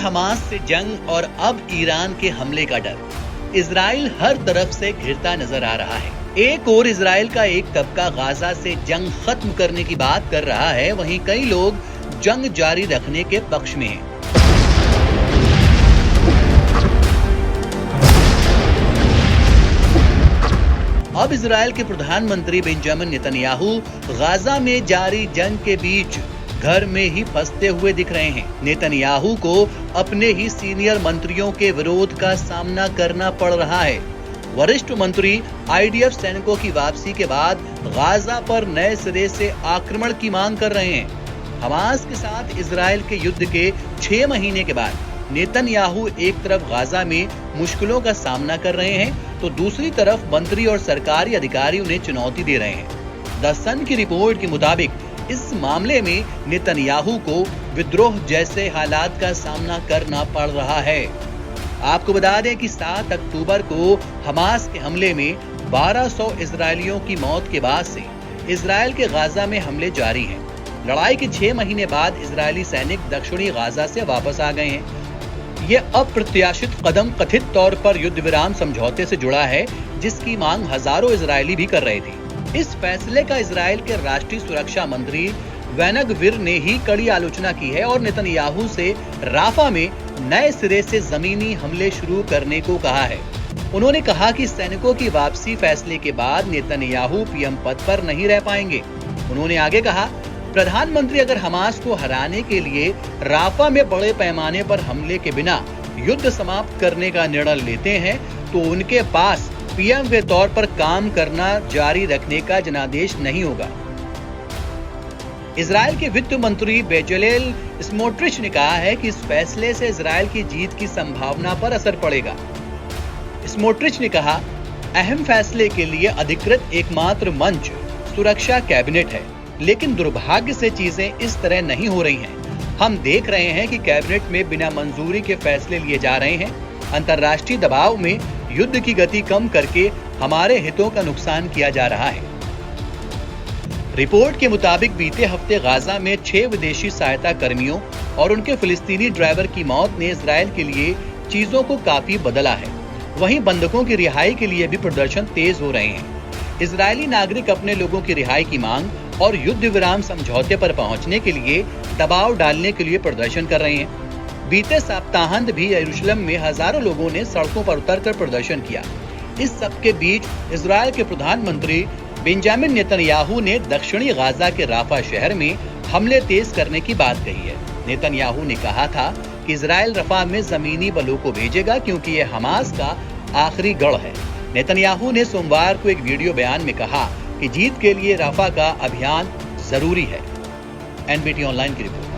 Hamas से जंग और अब ईरान के हमले का डर। इजराइल हर तरफ से घिरता नजर आ रहा है। एक ओर इजराइल का एक तबका गाजा से जंग खत्म करने की बात कर रहा है, वहीं कई लोग जंग जारी रखने के पक्ष में हैं। अब इजराइल के प्रधानमंत्री बेंजामिन नेतन्याहू गाजा में जारी जंग के बीच घर में ही फंसते हुए दिख रहे हैं। नेतन्याहू को अपने ही सीनियर मंत्रियों के विरोध का सामना करना पड़ रहा है। वरिष्ठ मंत्री आईडीएफ सैनिकों की वापसी के बाद गाजा पर नए सिरे से आक्रमण की मांग कर रहे हैं। हमास के साथ इजराइल के युद्ध के 6 महीने के बाद नेतन्याहू एक तरफ गाजा में मुश्किलों का सामना कर रहे हैं, तो दूसरी तरफ मंत्री और सरकारी अधिकारी उन्हें चुनौती दे रहे हैं। द सन की रिपोर्ट के मुताबिक इस मामले में नेतन्याहू को विद्रोह जैसे हालात का सामना करना पड़ रहा है। आपको बता दें कि 7 अक्टूबर को हमास के हमले में 1200 इजरायलियों की मौत के बाद से इजराइल के गाजा में हमले जारी हैं। लड़ाई के 6 महीने बाद इजरायली सैनिक दक्षिणी गाजा से वापस आ गए हैं। ये अप्रत्याशित कदम कथित तौर पर युद्ध विराम समझौते से जुड़ा है, जिसकी मांग हजारों इजरायली भी कर रहे थे। इस फैसले का इजराइल के राष्ट्रीय सुरक्षा मंत्री बेन-गवीर ने ही कड़ी आलोचना की है और नेतन्याहू से राफा में नए सिरे से जमीनी हमले शुरू करने को कहा है। उन्होंने कहा कि सैनिकों की वापसी फैसले के बाद नेतन्याहू पीएम पद पर नहीं रह पाएंगे। उन्होंने आगे कहा, प्रधानमंत्री अगर हमास को हराने के लिए राफा में बड़े पैमाने पर हमले के बिना युद्ध समाप्त करने का निर्णय लेते हैं, तो उनके पास पीएम के तौर पर काम करना जारी रखने का जनादेश नहीं होगा। इजराइल के वित्त मंत्री बेजलेल स्मोट्रिच ने कहा है कि इस फैसले से इजराइल की जीत की संभावना पर असर पड़ेगा। स्मोट्रिच ने कहा, अहम फैसले के लिए अधिकृत एकमात्र मंच सुरक्षा कैबिनेट है, लेकिन दुर्भाग्य से चीजें इस तरह नहीं हो रही हैं। हम देख रहे हैं कि कैबिनेट में बिना मंजूरी के फैसले लिए जा रहे हैं। अंतर्राष्ट्रीय दबाव में युद्ध की गति कम करके हमारे हितों का नुकसान किया जा रहा है। रिपोर्ट के मुताबिक बीते हफ्ते गाजा में 6 विदेशी सहायता कर्मियों और उनके फिलिस्तीनी ड्राइवर की मौत ने इजराइल के लिए चीजों को काफी बदला है। वहीं बंधकों की रिहाई के लिए भी प्रदर्शन तेज हो रहे हैं। इजरायली नागरिक अपने लोगों की रिहाई की मांग और युद्ध विराम समझौते पर पहुंचने के लिए दबाव डालने के लिए प्रदर्शन कर रहे हैं। बीते सप्ताहांत भी यरूशलेम में हजारों लोगों ने सड़कों पर उतरकर प्रदर्शन किया। इस सब के बीच इजराइल के प्रधानमंत्री बेंजामिन नेतन्याहू ने दक्षिणी गाजा के राफा शहर में हमले तेज करने की बात कही है। नेतन्याहू ने कहा था कि इजराइल रफा में जमीनी बलों को भेजेगा, क्योंकि यह हमास का आखिरी गढ़ है। नेतन्याहू ने सोमवार को एक वीडियो बयान में कहा कि जीत के लिए राफा का अभियान जरूरी है। एनबीटी ऑनलाइन की रिपोर्ट।